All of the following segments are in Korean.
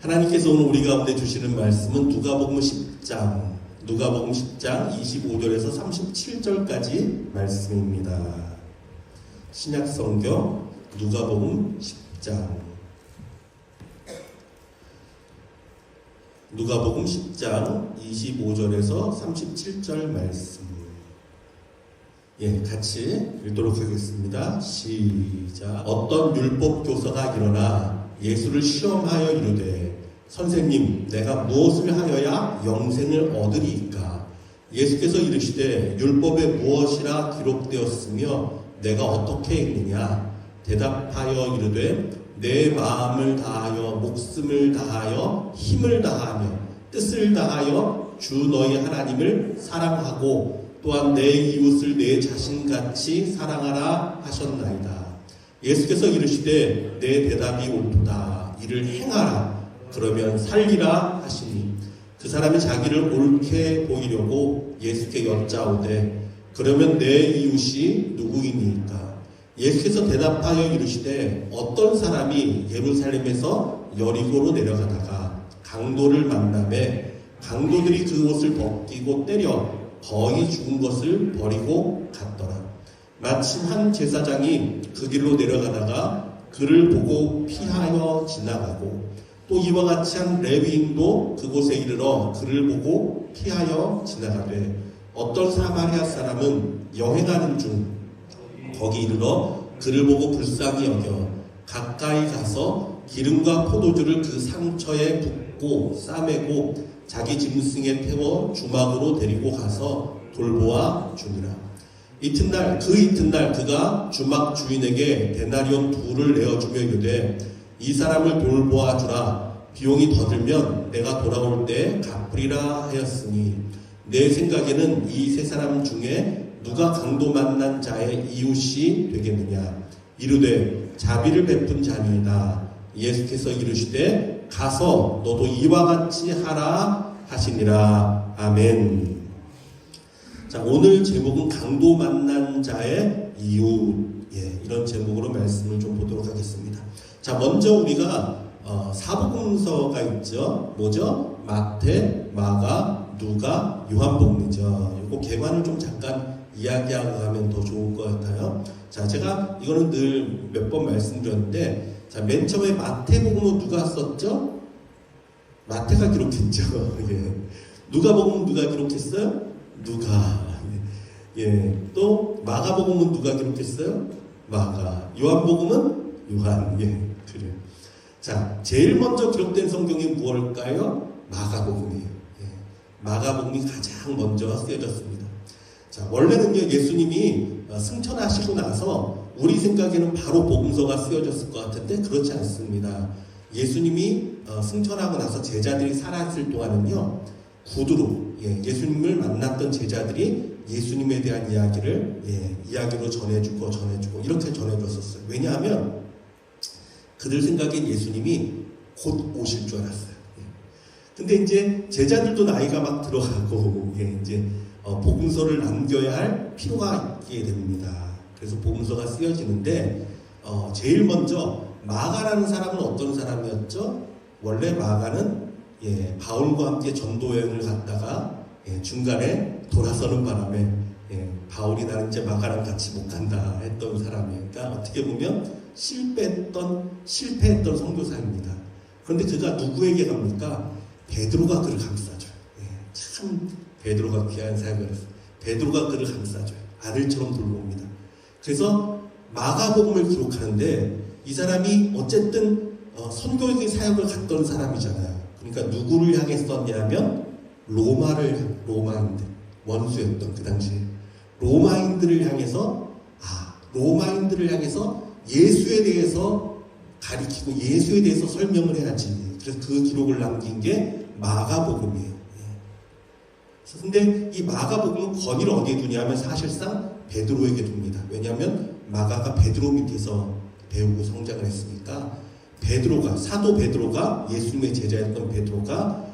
하나님께서 오늘 우리 가운데 주시는 말씀은 누가복음 10장 25절에서 37절까지 말씀입니다. 신약성경 누가복음 10장 25절에서 37절 말씀. 같이 읽도록 하겠습니다. 시작. 어떤 율법 교사가 일어나 예수를 시험하여 이르되 선생님, 내가 무엇을 하여야 영생을 얻으리이까? 예수께서 이르시되 율법에 무엇이라 기록되었으며 내가 어떻게 읽느냐? 대답하여 이르되 내 마음을 다하여 목숨을 다하여 힘을 다하며 뜻을 다하여 주 너희 하나님을 사랑하고 또한 내 이웃을 내 자신같이 사랑하라 하셨나이다. 예수께서 이르시되 내 대답이 옳도다. 이를 행하라. 그러면 살리라 하시니 그 사람이 자기를 옳게 보이려고 예수께 여짜오되 그러면 내 이웃이 누구이니까? 예수께서 대답하여 이르시되 어떤 사람이 예루살렘에서 여리고로 내려가다가 강도를 만나매 강도들이 그 옷을 벗기고 때려 거의 죽은 것을 버리고 갔더라. 마침 한 제사장이 그 길로 내려가다가 그를 보고 피하여 지나가고 또 이와 같이 한 레위인도 그곳에 이르러 그를 보고 피하여 지나가되 어떤 사마리아 사람은 여행하는 중 거기 이르러 그를 보고 불쌍히 여겨 가까이 가서 기름과 포도주를 그 상처에 붓고 싸매고 자기 짐승에 태워 주막으로 데리고 가서 돌보아 주니라. 이튿날 그가 주막 주인에게 데나리온 2를 내어주며 이르되 이 사람을 돌보아 주라. 비용이 더 들면 내가 돌아올 때 갚으리라 하였으니 내 생각에는 이 세 사람 중에 누가 강도 만난 자의 이웃이 되겠느냐? 이르되 자비를 베푼 자니이다. 예수께서 이르시되 가서 너도 이와 같이 하라 하시니라. 아멘. 자, 오늘 제목은 강도 만난 자의 이웃. 이런 제목으로 말씀을 좀 보도록 하겠습니다. 자, 먼저 우리가 사복음서가 있죠. 뭐죠? 마태, 마가, 누가, 요한복음이죠. 이거 개관을 좀 잠깐 이야기하고 가면 더 좋을 것 같아요. 자, 제가 이거는 늘 몇 번 말씀드렸는데, 자, 맨 처음에 마태복음은 누가 썼죠? 마태가 기록했죠. 누가복음은 누가 기록했어요? 누가. 또 마가복음은 누가 기록했어요? 마가. 요한복음은 요한. 그래요. 자, 제일 먼저 기록된 성경이 무엇일까요? 마가복음이에요. 마가복음이 가장 먼저 쓰여졌습니다. 자, 원래는요, 예수님이 승천하시고 나서 우리 생각에는 바로 복음서가 쓰여졌을 것 같은데 그렇지 않습니다. 예수님이 승천하고 나서 제자들이 살아있을 동안은요, 구두로 예수님을 만났던 제자들이 예수님에 대한 이야기로 전해주고 이렇게 전해줬었어요. 왜냐하면 그들 생각엔 예수님이 곧 오실 줄 알았어요. 근데 이제 제자들도 나이가 막 들어가고 이제 복음서를 남겨야 할 필요가 있게 됩니다. 그래서 복음서가 쓰여지는데 제일 먼저 마가라는 사람은 어떤 사람이었죠? 원래 마가는 바울과 함께 전도 여행을 갔다가 중간에 돌아서는 바람에 바울이 나는 이제 마가랑 같이 못 간다 했던 사람이에요. 그러니까 어떻게 보면 실패했던 선교사입니다. 그런데 그가 누구에게 갑니까? 베드로가 그를 감싸줘요. 참 베드로가 귀한 사역을 했어요. 베드로가 그를 감싸줘요. 아들처럼 돌봅니다. 그래서 마가복음을 기록하는데 이 사람이 어쨌든 선교의 사역을 갔던 사람이잖아요. 그러니까 누구를 향해 썼냐면 로마인들, 원수였던 그 당시에 로마인들을 향해서 예수에 대해서 가리키고 예수에 대해서 설명을 해야지. 그래서 그 기록을 남긴 게 마가복음이에요. 근데 이 마가복음은 권위를 어디에 두냐면 사실상 베드로에게 둡니다. 왜냐하면 마가가 베드로 밑에서 배우고 성장을 했으니까 사도 베드로가 예수님의 제자였던 베드로가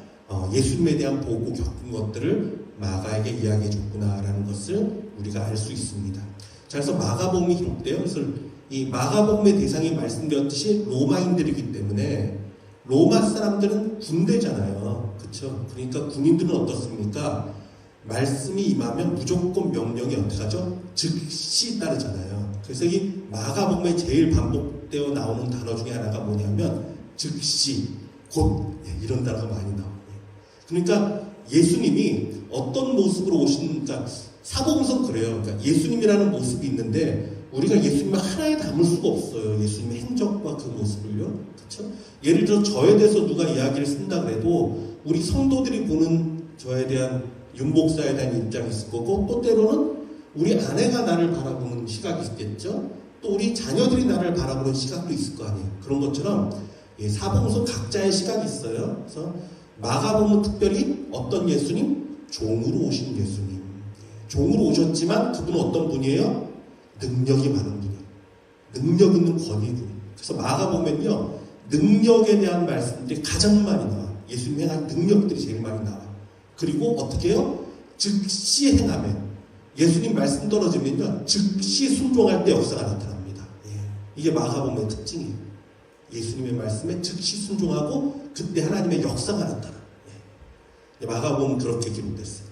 예수님에 대한 보고 겪은 것들을 마가에게 이야기해 줬구나라는 것을 우리가 알 수 있습니다. 자, 그래서 마가복음이 기록돼요. 그래서 이 마가복음의 대상이 말씀드렸듯이 로마인들이기 때문에 로마 사람들은 군대잖아요. 그쵸? 그러니까 군인들은 어떻습니까? 말씀이 임하면 무조건 명령이 어떻게 하죠? 즉시 따르잖아요. 그래서 이 마가복음에 제일 반복되어 나오는 단어 중에 하나가 뭐냐면 즉시, 곧, 이런 단어가 많이 나와요. 그러니까 예수님이 어떤 모습으로 오시는가, 사복음서는 그래요. 그러니까 예수님이라는 모습이 있는데 우리가 예수님을 하나에 담을 수가 없어요. 예수님의 행적과 그 모습을요. 그렇죠? 예를 들어 저에 대해서 누가 이야기를 쓴다 그래도 우리 성도들이 보는 저에 대한 윤목사에 대한 입장이 있을 거고, 또 때로는 우리 아내가 나를 바라보는 시각이 있겠죠. 또 우리 자녀들이 나를 바라보는 시각도 있을 거 아니에요. 그런 것처럼 사복음서 각자의 시각이 있어요. 그래서 마가복음은 특별히 어떤 예수님? 종으로 오신 예수님. 종으로 오셨지만 그분은 어떤 분이에요? 능력이 많은 분이에요. 능력 있는 권위분. 그래서 마가복음은요, 능력에 대한 말씀들이 가장 많이 나와요. 예수님 행한 능력들이 제일 많이 나와요. 그리고 어떻게 해요? 즉시 행하면, 예수님 말씀 떨어지면요, 즉시 순종할 때 역사가 나타납니다. 이게 마가복음의 특징이에요. 예수님의 말씀에 즉시 순종하고 그때 하나님의 역사가 나타나요. 마가복음은 그렇게 기록됐어요.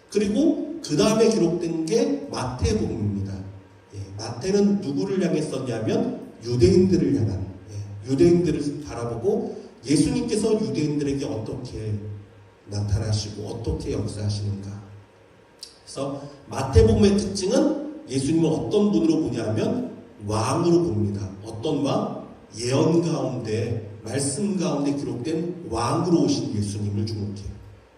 그리고 그 다음에 기록된 게 마태복음입니다. 마태는 누구를 향해 썼냐면 유대인들을 향한, 유대인들을 바라보고 예수님께서 유대인들에게 어떻게 나타나시고 어떻게 역사하시는가. 그래서 마태복음의 특징은 예수님을 어떤 분으로 보냐면 왕으로 봅니다. 어떤 왕? 예언 가운데, 말씀 가운데 기록된 왕으로 오신 예수님을 주목해요.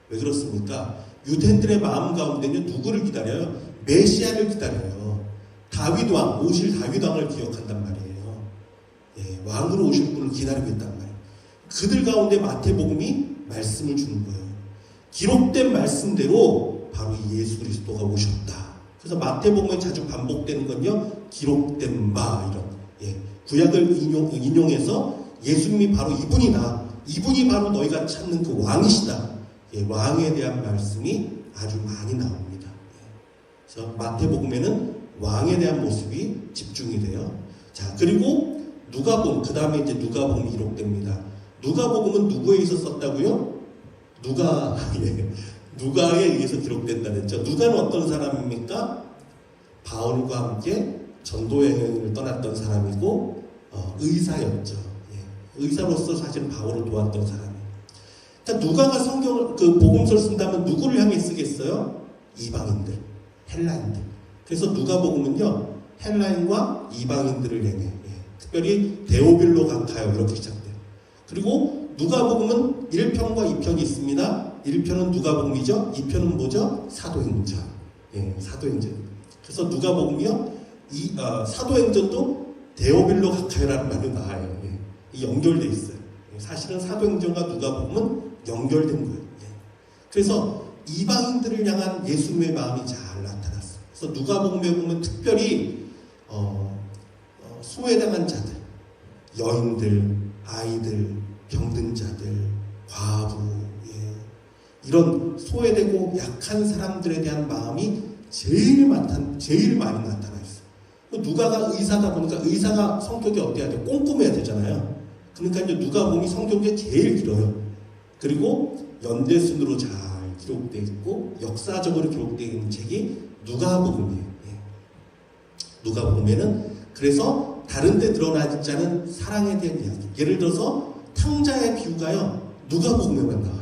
왜 그렇습니까? 유대인들의 마음 가운데는 누구를 기다려요? 메시아를 기다려요. 다윗 왕, 오실 다윗 왕을 기억한단 말이에요. 왕으로 오실 분을 기다리고 있단 말이에요. 그들 가운데 마태복음이 말씀을 주는 거예요. 기록된 말씀대로 바로 예수 그리스도가 오셨다. 그래서 마태복음에 자주 반복되는 건요, 기록된 바, 이런 구약을 인용해서 예수님이 바로 이분이다. 이분이 바로 너희가 찾는 그 왕이시다. 왕에 대한 말씀이 아주 많이 나옵니다. 그래서 마태복음에는 왕에 대한 모습이 집중이 돼요. 자, 그리고 누가복음, 그 다음에 이제 누가복음이 기록됩니다. 누가복음은 누구에 의해서 썼다고요? 누가에 의해서 기록된다는 죠. 누가는 어떤 사람입니까? 바울과 함께 전도 여행을 떠났던 사람이고, 의사였죠. 의사로서 사실 바울을 도왔던 사람이에요. 그러니까 누가가 성경을, 복음서를 쓴다면 누구를 향해 쓰겠어요? 이방인들, 헬라인들. 그래서 누가복음은요, 헬라인과 이방인들을 향해, 특별히 데오빌로 각하여 이렇게 시작돼요. 그리고 누가복음은 1편과 2편이 있습니다. 1편은 누가복음이죠. 2편은 뭐죠? 사도행전. 사도행전. 그래서 누가복음이요, 사도행전도 데오빌로 각하여라는 말이 나와요. 이 연결돼 있어요. 사실은 사도행전과 누가복음은 연결된 거예요. 그래서 이방인들을 향한 예수님의 마음이 잘 나타났어요. 그래서 누가복음에 보면 특별히 소외당한 자들, 여인들, 아이들, 병든 자들, 과부, 이런 소외되고 약한 사람들에 대한 마음이 제일 많이 나타나 있어요. 누가가 의사다 보니까 의사가 성격이 어때야 돼요? 꼼꼼해야 되잖아요. 그러니까 이제 누가복음이 성경에 제일 길어요. 그리고 연대순으로 잘 기록되어 있고 역사적으로 기록되어 있는 책이 누가복음이에요. 누가복음에는 그래서 다른 데 드러나지 않은 사랑에 대한 이야기. 예를 들어서 탕자의 비유가요, 누가복음에만 나와요.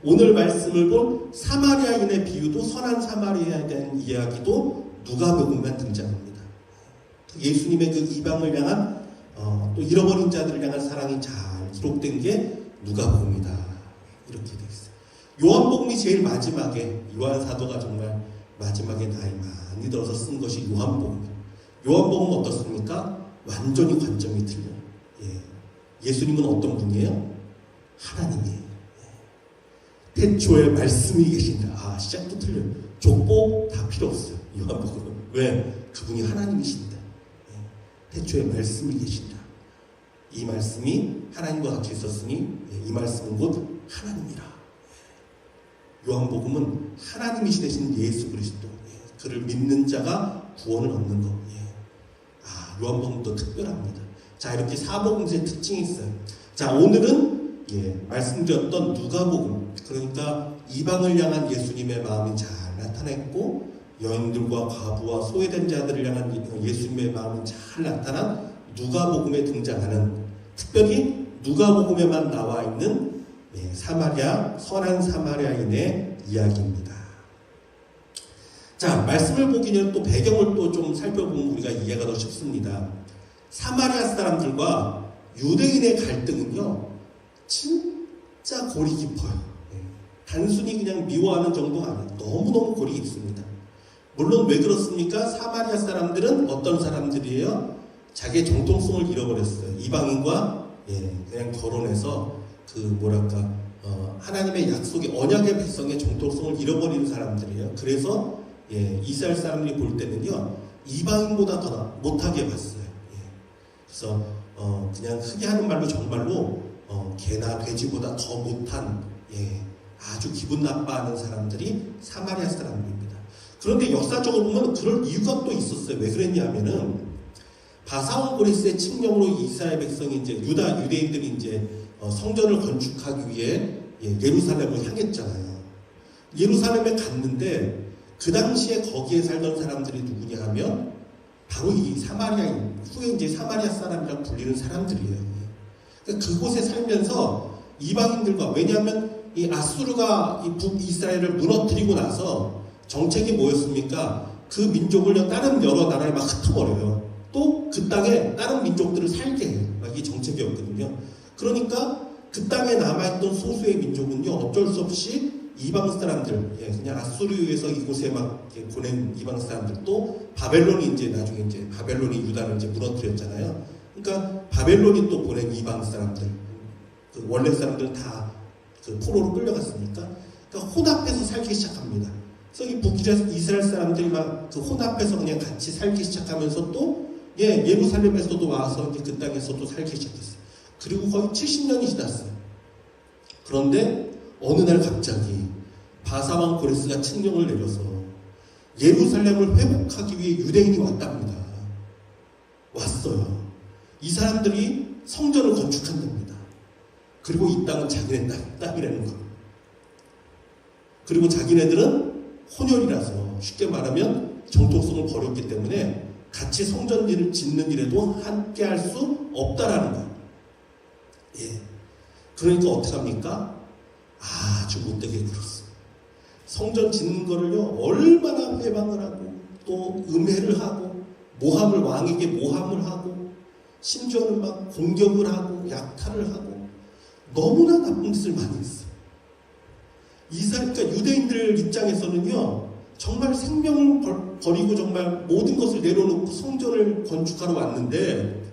오늘 말씀을 본 사마리아인의 비유도, 선한 사마리아에 대한 이야기도 누가복음에만 등장합니다. 예수님의 그 이방을 향한 또 잃어버린 자들을 향한 사랑이 잘 기록된 게 누가복음이다. 이렇게 되어 있어요. 요한복음이 제일 마지막에, 요한 사도가 정말 마지막에 나이 많이 들어서 쓴 것이 요한복음이에요. 요한복음은 어떻습니까? 완전히 관점이 틀려요. 예수님은 어떤 분이에요? 하나님이에요. 태초에 말씀이 계신다. 시작도 틀려요. 족보 다 필요 없어요. 요한복음은. 왜? 그분이 하나님이신다. 태초에 말씀이 계신다. 이 말씀이 하나님과 같이 있었으니 이 말씀은 곧 하나님이라. 요한복음은 하나님이시 되신 예수 그리스도, 그를 믿는 자가 구원을 얻는 것. 요한복음도 특별합니다. 자, 이렇게 사복음서의 특징이 있어요. 자, 오늘은 말씀드렸던 누가복음, 그러니까 이방을 향한 예수님의 마음이 잘 나타냈고 여인들과 과부와 소외된 자들을 향한 예수님의 마음이 잘 나타난 누가복음에 등장하는, 특별히 누가복음에만 나와 있는 선한 사마리아인의 이야기입니다. 자, 말씀을 보기 전에 또 배경을 또 좀 살펴보면 우리가 이해가 더 쉽습니다. 사마리아 사람들과 유대인의 갈등은요, 진짜 골이 깊어요. 단순히 그냥 미워하는 정도가 아니에요. 너무너무 골이 깊습니다. 물론 왜 그렇습니까? 사마리아 사람들은 어떤 사람들이에요? 자기의 정통성을 잃어버렸어요. 이방인과 그냥 결혼해서 하나님의 약속의 언약의 백성의 정통성을 잃어버리는 사람들이에요. 그래서 이스라엘 사람들이 볼 때는요, 이방인보다 더 못하게 봤어요. 그래서 그냥 크게 하는 말로 정말로 개나 돼지보다 더 못한 아주 기분 나빠하는 사람들이 사마리아 사람들입니다. 그런데 역사적으로 보면 그럴 이유가 또 있었어요. 왜 그랬냐면은 바사온 고레스의 칙령으로 이스라엘 백성이 유대인들이 성전을 건축하기 위해 예루살렘을 향했잖아요. 예루살렘에 갔는데 그 당시에 거기에 살던 사람들이 누구냐 하면 바로 이 사마리아인, 후에 사마리아 사람이라고 불리는 사람들이에요. 그러니까 그곳에 살면서 이방인들과, 왜냐하면 이 아수르가 이 북이스라엘을 무너뜨리고 나서 정책이 뭐였습니까? 그 민족을 다른 여러 나라에 막 흩어버려요. 또 그 땅에 다른 민족들을 살게 해요. 이게 정책이었거든요. 그러니까 그 땅에 남아있던 소수의 민족은요, 어쩔 수 없이 이방 사람들, 그냥 아수르에서 이곳에 막 보낸 이방 사람들, 또 바벨론이 나중에 바벨론이 유다를 무너뜨렸잖아요. 그러니까 바벨론이 또 보낸 이방 사람들, 원래 사람들은 다 포로로 끌려갔으니까, 그러니까 혼합해서 살기 시작합니다. 그래서 이 북이스라엘 사람들이 막 혼합해서 그냥 같이 살기 시작하면서 또 예루살렘에서도 와서 그 땅에서도 살기 시작했어요. 그리고 거의 70년이 지났어요. 그런데 어느 날 갑자기 바사왕 고레스가 칙령을 내려서 예루살렘을 회복하기 위해 유대인이 왔답니다. 왔어요. 이 사람들이 성전을 건축한답니다. 그리고 이 땅은 자기네 땅이라는 거. 그리고 자기네들은 혼혈이라서, 쉽게 말하면 정통성을 버렸기 때문에 같이 성전을 짓는 일에도 함께 할 수 없다라는 거예요. 그러니까 어떻게 합니까? 아주 못되게 굴었어요. 성전 짓는 거를요, 얼마나 회방을 하고, 또 음해를 하고, 왕에게 모함을 하고, 심지어는 막 공격을 하고, 약탈을 하고, 너무나 나쁜 짓을 많이 했어요. 그러니까 유대인들 입장에서는요, 정말 생명을 버리고 정말 모든 것을 내려놓고 성전을 건축하러 왔는데,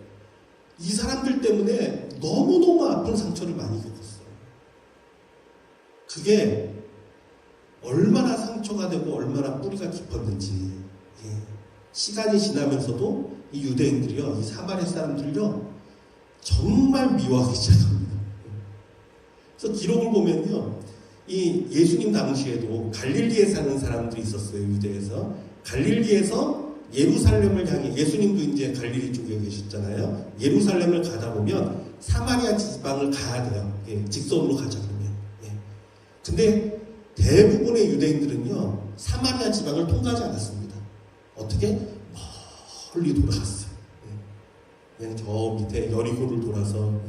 이 사람들 때문에 너무너무 아픈 상처를 많이 겪었어요. 그게 얼마나 상처가 되고 얼마나 뿌리가 깊었는지, 시간이 지나면서도 이 유대인들이요, 이 사마리아 사람들을요, 정말 미워하기 시작합니다. 그래서 기록을 보면요, 이 예수님 당시에도 갈릴리에 사는 사람들이 있었어요. 유대에서. 갈릴리에서 예루살렘을 향해, 예수님도 갈릴리 쪽에 계셨잖아요. 예루살렘을 가다 보면 사마리아 지방을 가야 돼요. 직선으로 가자 그러면. 근데 대부분의 유대인들은요, 사마리아 지방을 통과하지 않았습니다. 어떻게? 멀리 돌아갔어요. 그냥 저 밑에 여리고를 돌아서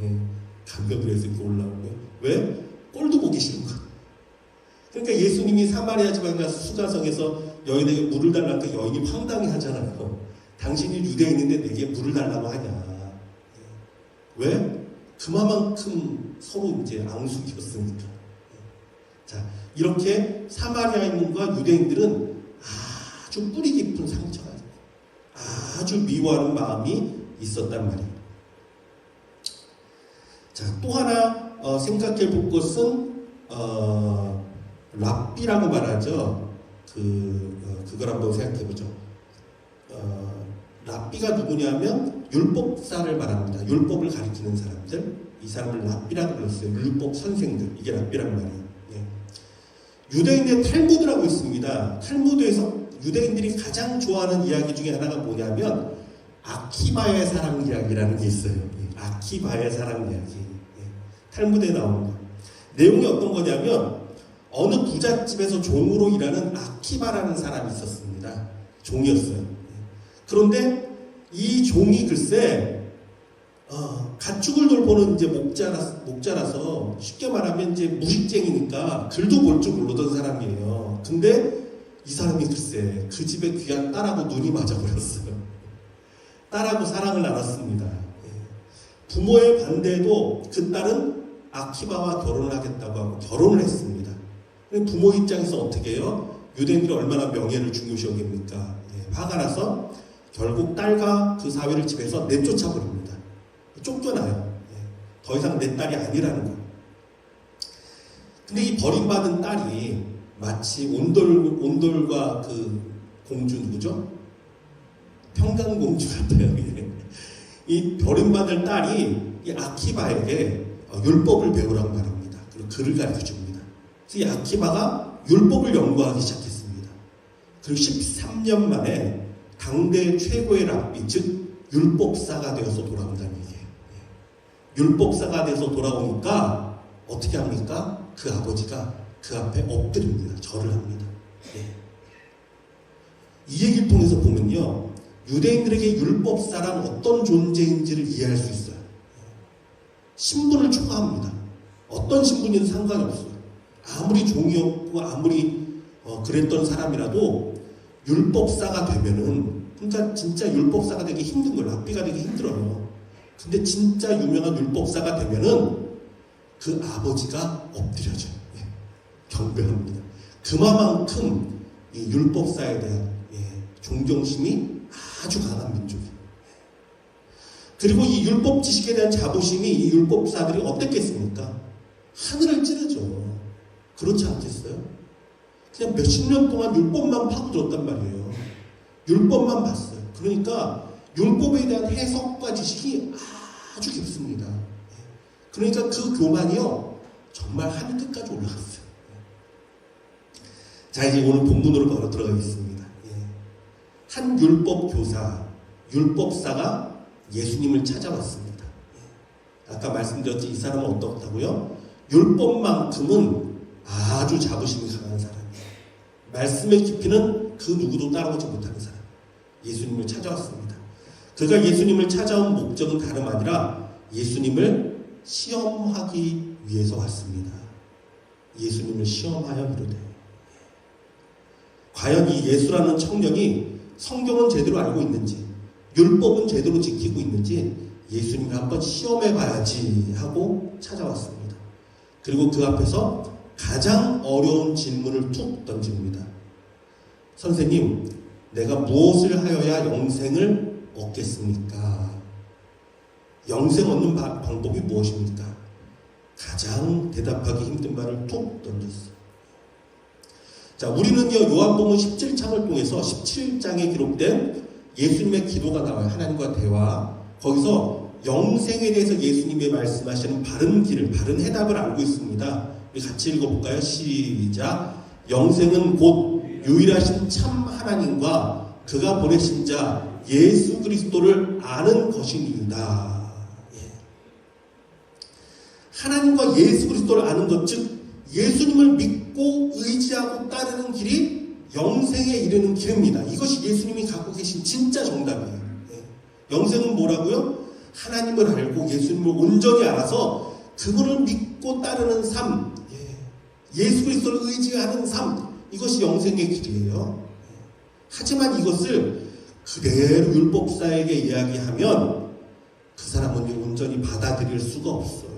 감격을 해서 이렇게 올라오고요. 왜? 꼴도 보기 싫은 거예요. 그러니까 예수님이 사마리아 지방에 가서 수가성에서 여인에게 물을 달라니까 여인이 황당해 하잖아요. 당신이 유대인인데 내게 물을 달라고 하냐. 왜? 그만큼 서로 앙숙이었으니까. 자, 이렇게 사마리아인과 유대인들은 아주 뿌리 깊은 상처가 있고 아주 미워하는 마음이 있었단 말이에요. 자, 또 하나 생각해 볼 것은 랍비라고 말하죠. 그걸 한번 생각해 보죠. 랍비가 누구냐면 율법사를 말합니다. 율법을 가르치는 사람들, 이 사람을 랍비라고 불렀어요. 율법 선생들, 이게 랍비란 말이에요. 유대인의 탈무드라고 있습니다. 탈무드에서 유대인들이 가장 좋아하는 이야기 중에 하나가 뭐냐면 아키바의 사랑 이야기라는 게 있어요. 아키바의 사랑 이야기. 탈무드에 나오는 거. 내용이 어떤 거냐면 어느 부잣집에서 종으로 일하는 아키바라는 사람이 있었습니다. 종이었어요. 그런데 이 종이 글쎄 가축을 돌보는 이제 목자라서 쉽게 말하면 이제 무식쟁이니까 글도 볼 줄 모르던 사람이에요. 근데 이 사람이 글쎄 그 집에 귀한 딸하고 눈이 맞아버렸어요. 딸하고 사랑을 나눴습니다. 부모의 반대에도 그 딸은 아키바와 결혼을 하겠다고 하고 결혼을 했습니다. 부모 입장에서 어떻게 해요? 유대인들이 얼마나 명예를 중요시 여깁니까? 화가 나서 결국 딸과 그 사위를 집에서 내쫓아 버립니다. 쫓겨나요. 더 이상 내 딸이 아니라는 거. 근데 이 버림받은 딸이 마치 온돌과 그 공주 누구죠? 평강공주 같아요. 이 버림받을 딸이 이 아키바에게 율법을 배우라고 말합니다. 그리고 글을 가르쳐 줍니다. 그래서 이 아키바가 율법을 연구하기 시작했습니다. 그리고 13년 만에 당대 최고의 랍비, 즉 율법사가 되어서 돌아온다는 얘기예요. 율법사가 돼서 돌아오니까 어떻게 합니까? 그 아버지가 그 앞에 엎드립니다. 절을 합니다. 이 얘기를 통해서 보면요, 유대인들에게 율법사란 어떤 존재인지를 이해할 수 있어요. 신분을 초과합니다. 어떤 신분이든 상관이 없어요. 아무리 종이었고 아무리 그랬던 사람이라도 율법사가 되면은, 그러니까 진짜 율법사가 되기 힘든 거예요. 랍비가 되기 힘들어요. 근데 진짜 유명한 율법사가 되면은 그 아버지가 엎드려져요. 경배합니다. 그만큼 이 율법사에 대한 존경심이 아주 강한 민족이에요. 그리고 이 율법 지식에 대한 자부심이 이 율법사들이 어땠겠습니까? 하늘을 찌르죠. 그렇지 않겠어요? 그냥 몇십 년 동안 율법만 파고들었단 말이에요. 율법만 봤어요. 그러니까 율법에 대한 해석과 지식이 아주 깊습니다. 그러니까 그 교만이요, 정말 하늘 끝까지 올라갔어요. 자, 이제 오늘 본문으로 바로 들어가겠습니다. 한 율법 교사, 율법사가 예수님을 찾아왔습니다. 아까 말씀드렸지, 이 사람은 어떻다고요? 율법만큼은 아주 자부심이 강한 사람이에요. 말씀의 깊이는 그 누구도 따라오지 못하는 사람. 예수님을 찾아왔습니다. 그가 예수님을 찾아온 목적은 다름 아니라 예수님을 시험하기 위해서 왔습니다. 예수님을 시험하여 이르되. 과연 이 예수라는 청년이 성경은 제대로 알고 있는지, 율법은 제대로 지키고 있는지 예수님을 한번 시험해 봐야지 하고 찾아왔습니다. 그리고 그 앞에서 가장 어려운 질문을 툭 던집니다. 선생님, 내가 무엇을 하여야 영생을 얻겠습니까? 영생 얻는 방법이 무엇입니까? 가장 대답하기 힘든 말을 툭 던졌어요. 자, 우리는요, 요한복음 17장을 통해서 17장에 기록된 예수님의 기도가 나와요. 하나님과 대화. 거기서 영생에 대해서 예수님이 말씀하시는 바른 길을, 바른 해답을 알고 있습니다. 우리 같이 읽어볼까요? 시작. 영생은 곧 유일하신 참 하나님과 그가 보내신 자 예수 그리스도를 아는 것이니이다. 하나님과 예수 그리스도를 아는 것, 즉 예수님을 믿고 의지하고 따르는 길이 영생에 이르는 길입니다. 이것이 예수님이 갖고 계신 진짜 정답이에요. 영생은 뭐라고요? 하나님을 알고 예수님을 온전히 알아서 그분을 믿고 따르는 삶, 예수 그리스도를 의지하는 삶, 이것이 영생의 길이에요. 하지만 이것을 그대로 율법사에게 이야기하면 그 사람은 온전히 받아들일 수가 없어요.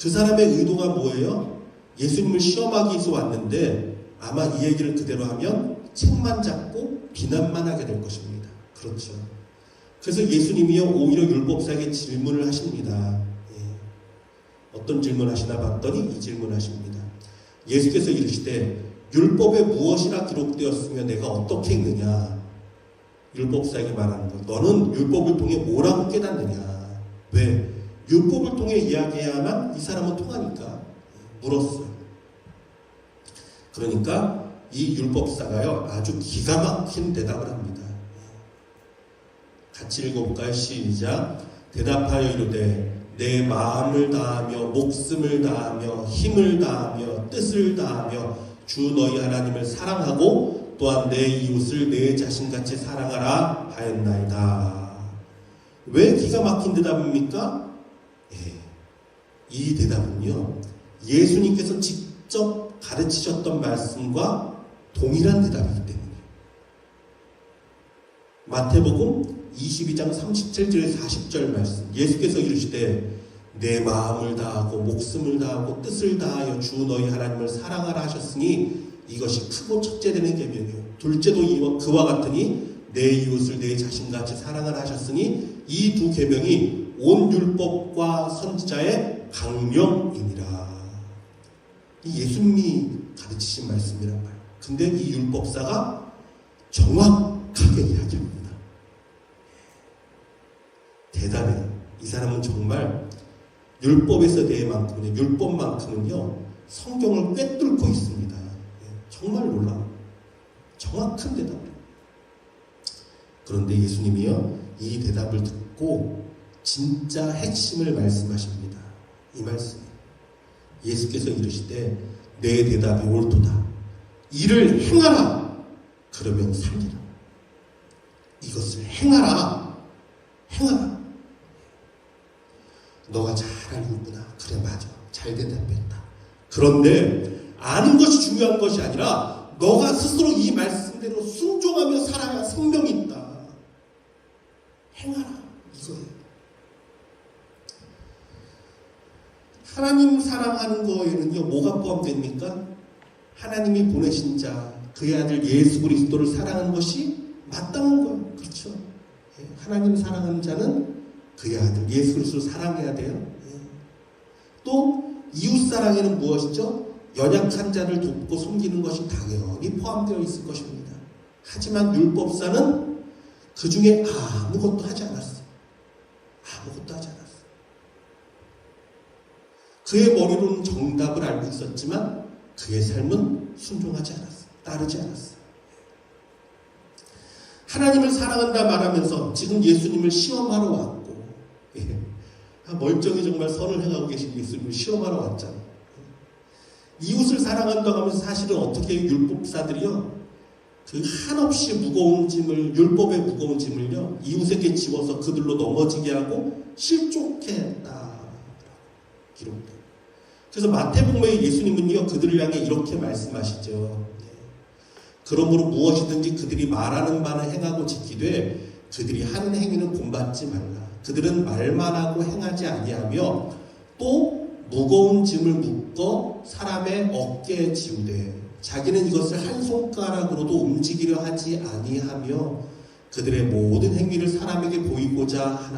그 사람의 의도가 뭐예요? 예수님을 시험하기 위해서 왔는데 아마 이 얘기를 그대로 하면 책만 잡고 비난만 하게 될 것입니다. 그렇죠. 그래서 예수님이요, 오히려 율법사에게 질문을 하십니다. 어떤 질문 하시나 봤더니 이 질문 하십니다. 예수께서 이르시되 율법에 무엇이라 기록되었으며 내가 어떻게 읽느냐? 율법사에게 말하는 것. 너는 율법을 통해 뭐라고 깨닫느냐? 왜? 율법을 통해 이야기해야만 이 사람은 통하니까 물었어요. 그러니까 이 율법사가요, 아주 기가 막힌 대답을 합니다. 같이 읽어볼까요? 시작. 대답하여 이르되 내 마음을 다하며 목숨을 다하며 힘을 다하며 뜻을 다하며 주 너희 하나님을 사랑하고 또한 내 이웃을 내 자신같이 사랑하라 하였나이다. 왜 기가 막힌 대답입니까? 이 대답은요, 예수님께서 직접 가르치셨던 말씀과 동일한 대답이기 때문이에요. 마태복음 22장 37절 40절 말씀, 예수께서 이르시되 내 마음을 다하고 목숨을 다하고 뜻을 다하여 주 너희 하나님을 사랑하라 하셨으니 이것이 크고 첫째 되는 계명이요 둘째도 그와 같으니 내 이웃을 내 자신같이 사랑하라 하셨으니 이 두 계명이 온 율법과 선지자의 강령이니라. 이 예수님이 가르치신 말씀이란 말이에요. 근데 이 율법사가 정확하게 이야기합니다. 대단해요. 이 사람은 정말 율법에서 대해만큼은요, 율법만큼은요, 성경을 꿰뚫고 있습니다. 정말 놀라워. 정확한 대답이에요. 그런데 예수님이요, 이 대답을 듣고 진짜 핵심을 말씀하십니다. 이 말씀. 예수께서 이르시되 내 대답이 옳도다. 이를 행하라. 그러면 살리라. 이것을 행하라. 행하라. 너가 잘 알고 있구나. 그래, 맞아. 잘 대답했다. 그런데 아는 것이 중요한 것이 아니라 너가 스스로 이 말씀대로 순종하며 살아야 생명이 있다. 행하라. 이거예요. 하나님 사랑하는 거에는요, 뭐가 포함됩니까? 하나님이 보내신 자, 그의 아들 예수 그리스도를 사랑하는 것이 마땅한 거예요. 그렇죠? 하나님 사랑하는 자는 그의 아들 예수 그리스도를 사랑해야 돼요. 또 이웃 사랑에는 무엇이죠? 연약한 자를 돕고 섬기는 것이 당연히 포함되어 있을 것입니다. 하지만 율법사는 그 중에 아무것도 하지 않았어요. 아무것도 하지 않았어요. 그의 머리로는 정답을 알고 있었지만 그의 삶은 순종하지 않았어요. 따르지 않았어요. 하나님을 사랑한다 말하면서 지금 예수님을 시험하러 왔고, 멀쩡히 정말 선을 행하고 계신 예수님을 시험하러 왔잖아요. 이웃을 사랑한다고 하면서 사실은 어떻게 율법사들이요, 그 한없이 무거운 짐을, 율법의 무거운 짐을요, 이웃에게 지워서 그들로 넘어지게 하고 실족해 했다라고 기록돼요. 그래서 마태복음의 예수님은요, 그들을 향해 이렇게 말씀하시죠. 그러므로 무엇이든지 그들이 말하는 바는 행하고 지키되 그들이 하는 행위는 본받지 말라. 그들은 말만 하고 행하지 아니하며 또 무거운 짐을 묶어 사람의 어깨에 지우되 자기는 이것을 한 손가락으로도 움직이려 하지 아니하며 그들의 모든 행위를 사람에게 보이고자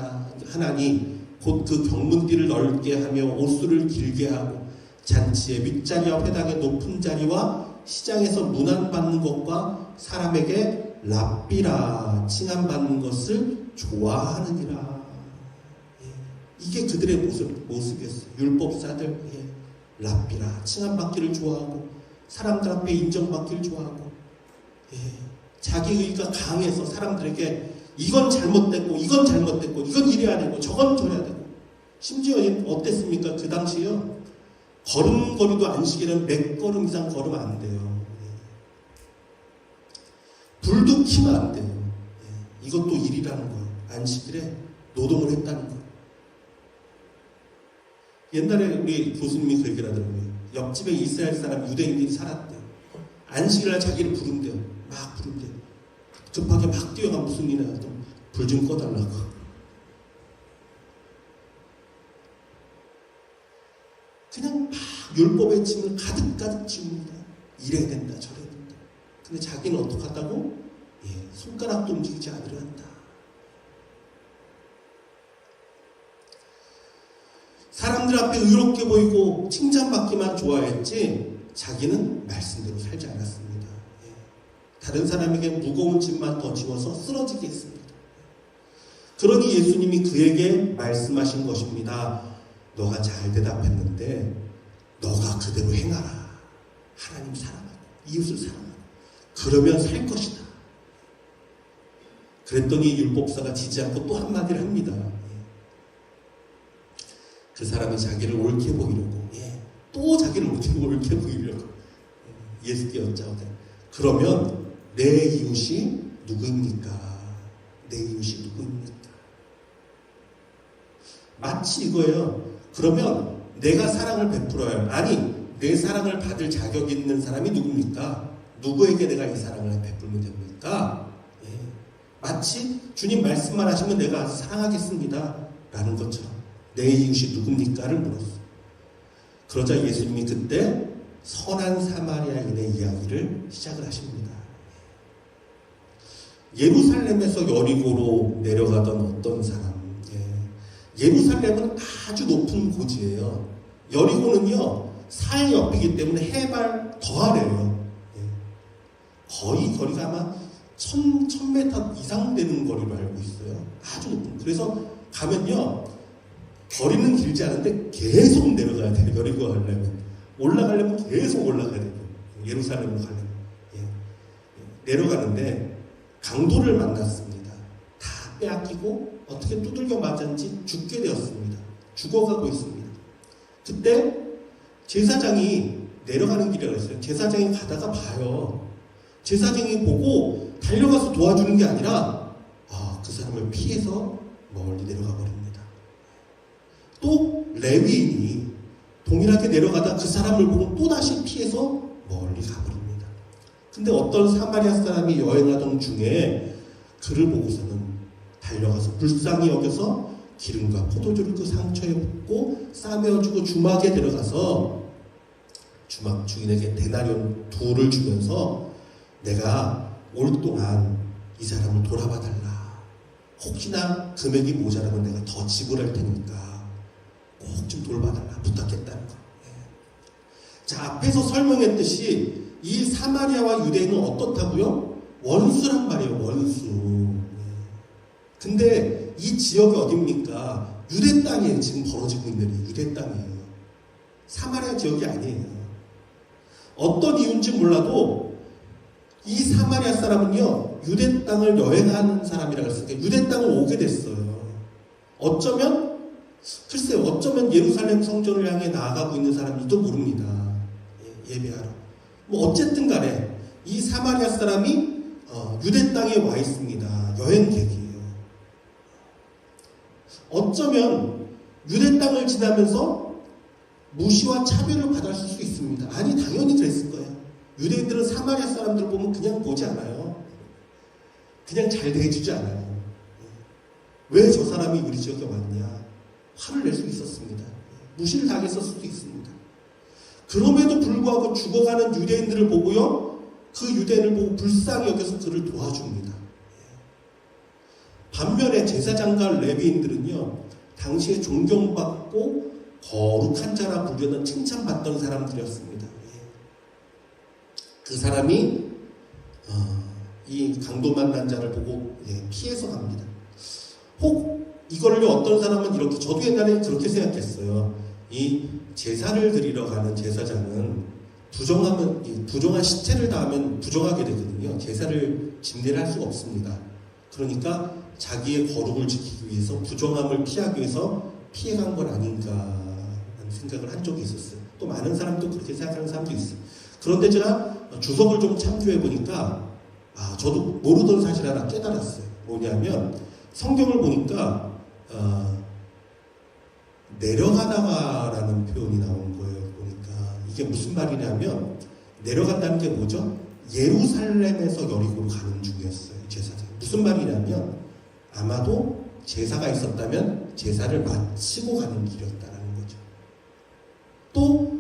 하나니 곧 그 경문띠를 넓게 하며 옷수를 길게 하고 잔치의 윗자리와 회당의 높은 자리와 시장에서 문안받는 것과 사람에게 랍비라 칭함받는 것을 좋아하느니라. 이게 그들의 모습이었어요. 율법사들, 랍비라 칭함받기를 좋아하고 사람들 앞에 인정받기를 좋아하고, 자기 의가 강해서 사람들에게 이건 잘못됐고 이건 잘못됐고 이건 이래야 되고 저건 저래야 되고, 심지어 어땠습니까? 그 당시에요, 걸음걸이도 안식일은 몇 걸음 이상 걸으면 안 돼요. 불도 켜면 안 돼요. 이것도 일이라는 거예요. 안식일에 노동을 했다는 거예요. 옛날에 우리 교수님이 그 얘기를 하더라고요. 옆집에 이스라엘 사람 유대인들이 살았대요. 안식일날 자기를 부른대요. 막 부른대요. 급하게 막 뛰어가 무슨 일이나 불 좀 꺼달라고. 그냥 막 율법의 짐을 가득가득 지웁니다. 이래야 된다, 저래야 된다. 근데 자기는 어떡하다고? 손가락도 움직이지 않으려 한다. 사람들 앞에 의롭게 보이고 칭찬받기만 좋아했지 자기는 말씀대로 살지 않았습니다. 다른 사람에게 무거운 짐만 더 지워서 쓰러지게 했습니다. 그러니 예수님이 그에게 말씀하신 것입니다. 너가 잘 대답했는데 너가 그대로 행하라. 하나님 사랑하고 이웃을 사랑하고 그러면 살 것이다. 그랬더니 율법사가 지지 않고 또 한마디를 합니다. 그 사람이 자기를 옳게 보이려고, 또 자기를 옳게 보이려고 예수께 여짜오되 그러면 내 이웃이 누구입니까? 내 이웃이 누구입니까? 마치 이거예요. 그러면 내가 사랑을 베풀어요. 아니, 내 사랑을 받을 자격이 있는 사람이 누굽니까? 누구에게 내가 이 사랑을 베풀면 됩니까? 마치 주님 말씀만 하시면 내가 사랑하겠습니다 라는 것처럼 내 이웃이 누굽니까를 물었어요. 그러자 예수님이 그때 선한 사마리아인의 이야기를 시작을 하십니다. 예루살렘에서 여리고로 내려가던 어떤 사람. 예루살렘은 아주 높은 고지예요. 여리고는요, 산 옆이기 때문에 해발 더 아래예요. 거의 거리가 아마 1000m 이상 되는 거리로 알고 있어요. 아주 높은. 그래서 가면요, 거리는 길지 않은데 계속 내려가야 돼요. 여리고 가려면. 올라가려면 계속 올라가야 돼요. 예루살렘으로 가려면. 내려가는데 강도를 만났습니다. 다 빼앗기고 어떻게 두들겨 맞은지 죽게 되었습니다. 죽어가고 있습니다. 그때 제사장이 내려가는 길이라고 했어요. 제사장이 가다가 봐요. 제사장이 보고 달려가서 도와주는 게 아니라 그 사람을 피해서 멀리 내려가 버립니다. 또 레위인이 동일하게 내려가다 그 사람을 보고 또다시 피해서 멀리 가버립니다. 근데 어떤 사마리아 사람이 여행하던 중에 그를 보고서는 달려가서 불쌍히 여겨서 기름과 포도주를 그 상처에 붓고 싸매어주고 주막에 들어가서 주막 주인에게 데나리온 2를 주면서 내가 올 동안 이 사람을 돌아봐 달라. 혹시나 금액이 모자라면 내가 더 지불할 테니까 꼭 좀 돌봐달라 부탁했다는 거. 자, 앞에서 설명했듯이 이 사마리아와 유대인은 어떻다고요? 원수란 말이에요. 원수. 근데 이 지역이 어딥니까? 유대 땅이에요. 지금 벌어지고 있는 일이 유대 땅이에요. 사마리아 지역이 아니에요. 어떤 이유인지 몰라도 이 사마리아 사람은요, 유대 땅을 여행하는 사람이라고 했으니까 유대 땅을 오게 됐어요. 글쎄요, 어쩌면 예루살렘 성전을 향해 나아가고 있는 사람일지도 모릅니다. 예배하러. 뭐 어쨌든 간에 이 사마리아 사람이 유대 땅에 와 있습니다. 여행객이에요. 어쩌면 유대 땅을 지나면서 무시와 차별을 받았을 수 있습니다. 아니, 당연히 그랬을 거예요. 유대인들은 사마리아 사람들을 보면 그냥 보지 않아요. 그냥 잘 대해주지 않아요. 왜 저 사람이 우리 지역에 왔냐? 화를 낼 수 있었습니다. 무시를 당했을 수도 있습니다. 그럼에도 불구하고 죽어가는 유대인들을 보고요, 그 유대인을 보고 불쌍히 여겨서 그를 도와줍니다. 반면에 제사장과 레위인들은요, 당시에 존경받고 거룩한 자라 부르는 칭찬받던 사람들이었습니다. 그 사람이 이 강도 만난 자를 보고 피해서 갑니다. 혹 이거를 어떤 사람은 이렇게, 저도 옛날에 그렇게 생각했어요. 이 제사를 드리러 가는 제사장은 부정한 시체를 당하면 부정하게 되거든요. 제사를 집례를 할 수가 없습니다. 그러니까 자기의 거룩을 지키기 위해서, 부정함을 피하기 위해서 피해간 건 아닌가라는 생각을 한 적이 있었어요. 또 많은 사람도 그렇게 생각하는 사람도 있어요. 그런데 제가 주석을 좀 참조해 보니까 저도 모르던 사실 하나 깨달았어요. 뭐냐면 성경을 보니까 내려가다가라는 표현이 나온 거예요. 보니까 이게 무슨 말이냐면, 내려간다는 게 뭐죠? 예루살렘에서 여리고로 가는 중이었어요. 제사장이. 무슨 말이냐면 아마도 제사가 있었다면 제사를 마치고 가는 길이었다는 거죠. 또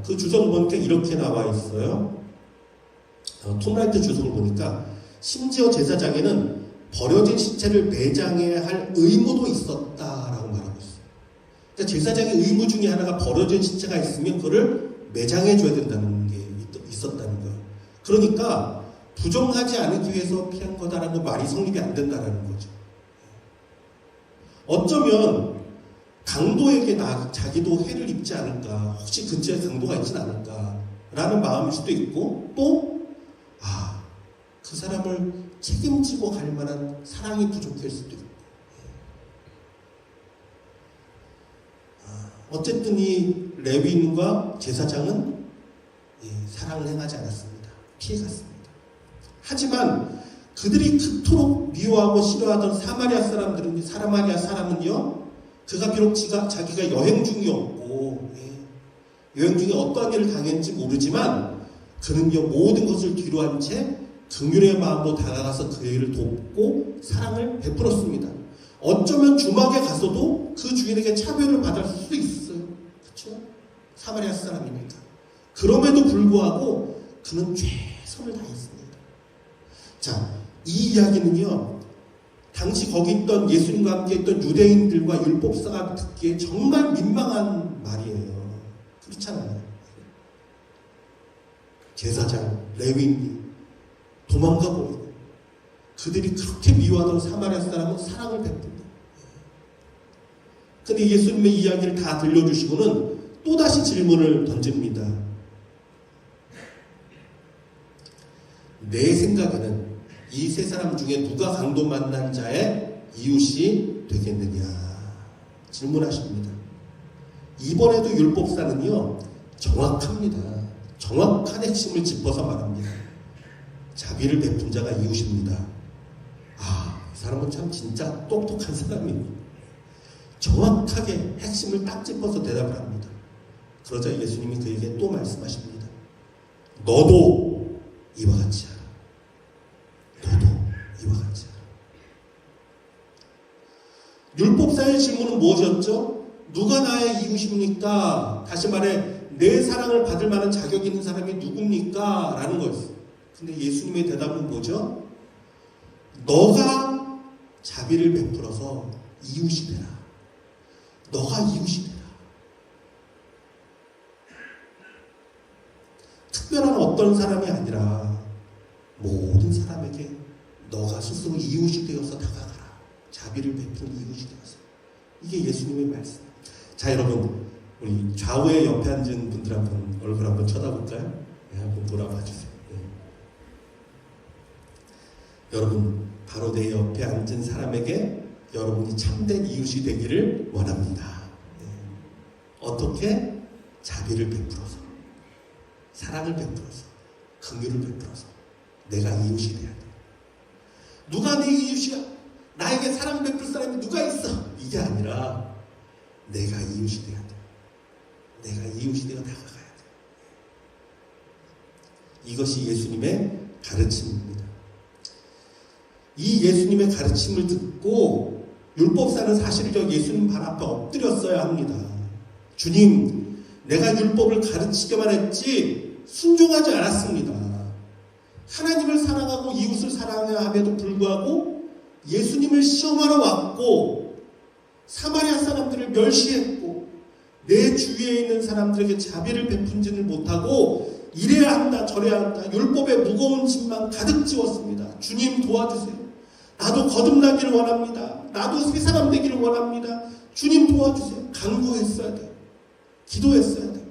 그 주석을 보니까 이렇게 나와 있어요. 톰라이트 주석을 보니까 심지어 제사장에는 버려진 시체를 매장해야 할 의무도 있었다라고 말하고 있어요. 그러니까 제사장의 의무 중에 하나가 버려진 시체가 있으면 그거를 매장해줘야 된다는 게 있었다는 거예요. 그러니까 부정하지 않기 위해서 피한 거다라고 말이 성립이 안 된다는 거죠. 어쩌면 강도에게 자기도 해를 입지 않을까, 혹시 근처에 강도가 있지는 않을까라는 마음일 수도 있고, 또 그 사람을 책임지고 갈 만한 사랑이 부족할 수도 있고, 어쨌든 이 레위인과 제사장은 사랑을 행하지 않았습니다. 피해갔습니다. 하지만 그들이 그토록 미워하고 싫어하던 사마리아 사람은요, 그가 비록 자기가 여행 중이었고, 여행 중에 어떠한 일을 당했는지 모르지만, 그는요, 모든 것을 뒤로한 채 긍휼의 마음으로 다가가서 그 일을 돕고 사랑을 베풀었습니다. 어쩌면 주막에 가서도 그 주인에게 차별을 받을 수도 있어요. 그렇죠? 사마리아 사람이니까. 그럼에도 불구하고 그는 최선을 다했습니다. 자, 이 이야기는요, 당시 거기 있던 예수님과 함께 있던 유대인들과 율법사가 듣기에 정말 민망한 말이에요. 그렇잖아요. 제사장, 레위인이 도망가 버리고 그들이 그렇게 미워하던 사마리아 사람은 사랑을 베푼다. 근데 예수님의 이야기를 다 들려주시고는 또다시 질문을 던집니다. 내 생각에는 이 세 사람 중에 누가 강도 만난 자의 이웃이 되겠느냐 질문하십니다. 이번에도 율법사는요, 정확합니다. 정확한 핵심을 짚어서 말합니다. 자비를 베푼 자가 이웃입니다. 이 사람은 참 진짜 똑똑한 사람이에요. 정확하게 핵심을 딱 짚어서 대답을 합니다. 그러자 예수님이 그에게 또 말씀하십니다. 너도 이와 같이 하라. 너도 이와 같이 하라. 율법사의 질문은 무엇이었죠? 누가 나의 이웃입니까? 다시 말해 내 사랑을 받을 만한 자격 있는 사람이 누굽니까? 라는 거였어요. 근데 예수님의 대답은 뭐죠? 너가 자비를 베풀어서 이웃이 되라. 너가 이웃이 되라. 특별한 어떤 사람이 아니라 모든 사람에게 너가 스스로 이웃이 되어서 다가가라. 자비를 베푸는 이웃이 되어서. 이게 예수님의 말씀. 자, 여러분, 우리 좌우에 옆에 앉은 분들 한번 얼굴 한번 쳐다볼까요? 네, 한번 돌아봐 주세요. 네. 여러분, 바로 내 옆에 앉은 사람에게 여러분이 참된 이웃이 되기를 원합니다. 네. 어떻게? 자비를 베풀어서, 사랑을 베풀어서, 긍휼을 베풀어서 내가 이웃이 돼야 돼. 누가 내 이웃이야? 나에게 사랑 베풀 사람이 누가 있어? 이게 아니라 내가 이웃이 돼야 돼. 내가 이웃이 되어 다가가야 돼. 이것이 예수님의 가르침입니다. 이 예수님의 가르침을 듣고 율법사는 사실적 예수님 발 앞에 엎드렸어야 합니다. 주님, 내가 율법을 가르치기만 했지 순종하지 않았습니다. 하나님을 사랑하고 이웃을 사랑해야 함에도 불구하고 예수님을 시험하러 왔고 사마리아 사람들을 멸시했고 내 주위에 있는 사람들에게 자비를 베푼지를 못하고 이래야 한다 저래야 한다 율법의 무거운 짐만 가득 지웠습니다. 주님 도와주세요. 나도 거듭나기를 원합니다. 나도 새 사람 되기를 원합니다. 주님 도와주세요. 간구했어야 돼요. 기도했어야 돼요.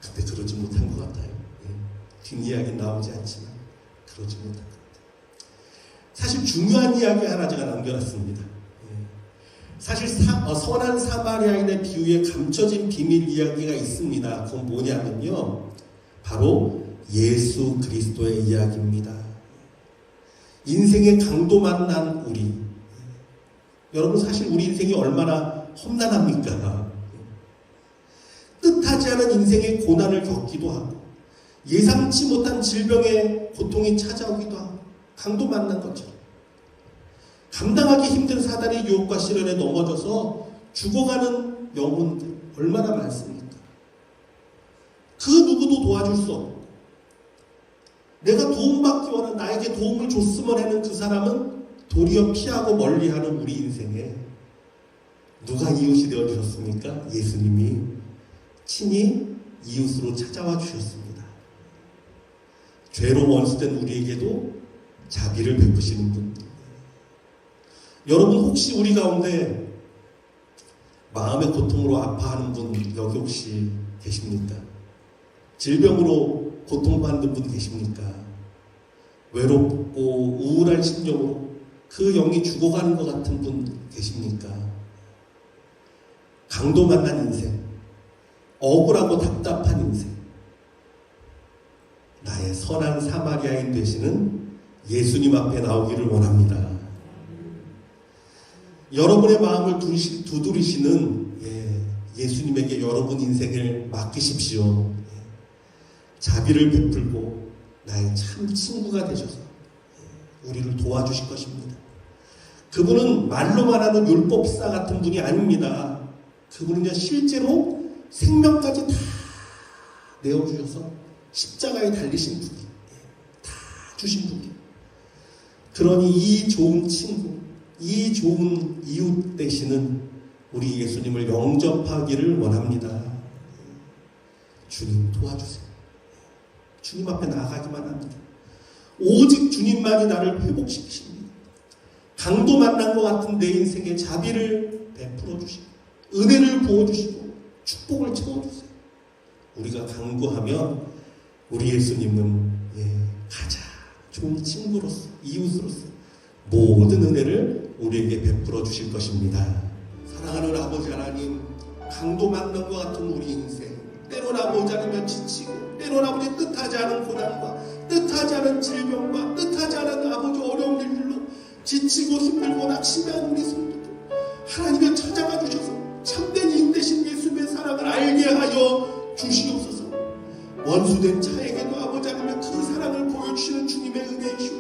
근데 그러지 못한 것 같아요. 뒷이야기는 나오지 않지만 그러지 못한 것 같아요. 사실 중요한 이야기 하나 제가 남겨놨습니다. 사실 선한 사마리아인의 비유에 감춰진 비밀 이야기가 있습니다. 그건 뭐냐면요, 바로 예수 그리스도의 이야기입니다. 인생의 강도 만난 우리. 여러분, 사실 우리 인생이 얼마나 험난합니까? 뜻하지 않은 인생의 고난을 겪기도 하고 예상치 못한 질병의 고통이 찾아오기도 하고 강도 만난 것처럼 감당하기 힘든 사단의 유혹과 시련에 넘어져서 죽어가는 영혼들 얼마나 많습니까? 그 누구도 도와줄 수 없고 내가 도움받기 원한 나에게 도움을 줬으면 하는 그 사람은 도리어 피하고 멀리하는 우리 인생에 누가 이웃이 되어주셨습니까? 예수님이 친히 이웃으로 찾아와 주셨습니다. 죄로 원수된 우리에게도 자비를 베푸시는 분. 여러분, 혹시 우리 가운데 마음의 고통으로 아파하는 분 여기 혹시 계십니까? 질병으로 고통받는 분 계십니까? 외롭고 우울한 심정으로 그 영이 죽어가는 것 같은 분 계십니까? 강도 만난 인생, 억울하고 답답한 인생, 나의 선한 사마리아인 되시는 예수님 앞에 나오기를 원합니다. 여러분의 마음을 두드리시는 예수님에게 여러분 인생을 맡기십시오. 자비를 베풀고 나의 참 친구가 되셔서 우리를 도와주실 것입니다. 그분은 말로만 하는 율법사 같은 분이 아닙니다. 그분은요, 실제로 생명까지 다 내어주셔서 십자가에 달리신 분이, 다 주신 분이. 그러니 이 좋은 친구, 이 좋은 이웃 되시는 우리 예수님을 영접하기를 원합니다. 주님 도와주세요. 주님 앞에 나아가기만 합니다. 오직 주님만이 나를 회복시키십니다. 강도 만난 것 같은 내 인생에 자비를 베풀어 주시고 은혜를 부어주시고 축복을 채워주세요. 우리가 간구하면 우리 예수님은 가장 좋은 친구로서, 이웃으로서 모든 은혜를 우리에게 베풀어 주실 것입니다. 사랑하는 아버지 하나님, 강도 만난 것 같은 우리 인생, 때로나 모자르며 지치고, 때로나 아버지 뜻하지 않은 고난과 뜻하지 않은 질병과 뜻하지 않은 아버지 어려운 일들로 지치고 힘들고 낙심한 우리 성도들, 하나님의 찾아가 주셔서 참된 이웃 되신 예수님의 사랑을 알게 하여 주시옵소서. 원수된 자에게도 아버지 하나님 그 사랑을 보여주시는 주님의 은혜이시오.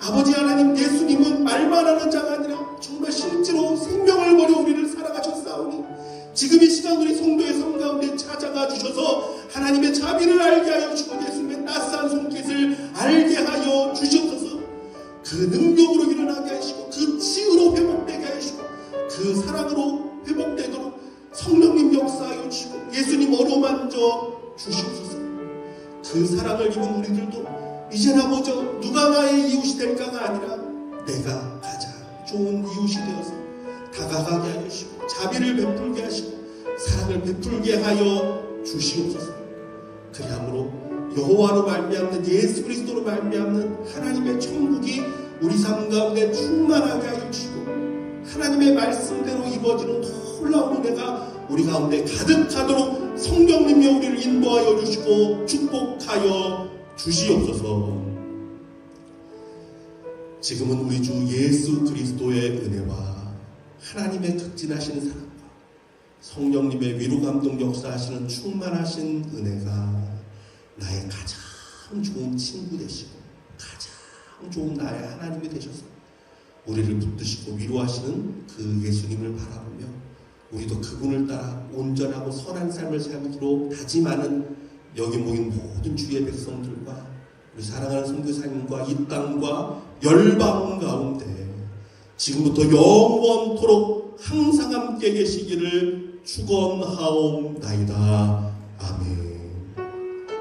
아버지 하나님, 예수님은 말만 하는 자가 아니라 정말 실제로 생명을 버려 우리를 사랑하셨사오니 지금 이 시간 우리 성도의 삶 가운데 찾아가 주셔서 하나님의 자비를 알게 하여 주시고 예수님의 따스한 손깃을 알게 하여 주시옵소서. 그 능력으로 일어나게 하시고 그 치유로 회복되게 하시고 그 사랑으로 회복되도록 성령님 역사하여 주시고 예수님 어루만져 주시옵소서. 그 사랑을 입은 우리들도 이제는 아버지 누가 나의 이웃이 될까가 아니라 내가 가장 좋은 이웃이 되어서 다가가게 하여 주시고 자비를 베풀게 하시고 사랑을 베풀게 하여 주시옵소서. 그리함으로 여호와로 말미암는 예수 그리스도로 말미암는 하나님의 천국이 우리 삶 가운데 충만하게 하여 주시고 하나님의 말씀대로 이루어지는 놀라운 은혜가 우리 가운데 가득하도록 성령님이 우리를 인도하여 주시고 축복하여 주시옵소서. 지금은 우리 주 예수 그리스도의 은혜와 하나님의 극진하신 사랑과 성령님의 위로 감동 역사하시는 충만하신 은혜가 나의 가장 좋은 친구 되시고 가장 좋은 나의 하나님이 되셔서 우리를 붙드시고 위로하시는 그 예수님을 바라보며 우리도 그분을 따라 온전하고 선한 삶을 살기로 다짐하는 여기 모인 모든 주의 백성들과 우리 사랑하는 선교사님과 이 땅과 열방 가운데 지금부터 영원토록 항상 함께 계시기를 축원하옵나이다. 아멘.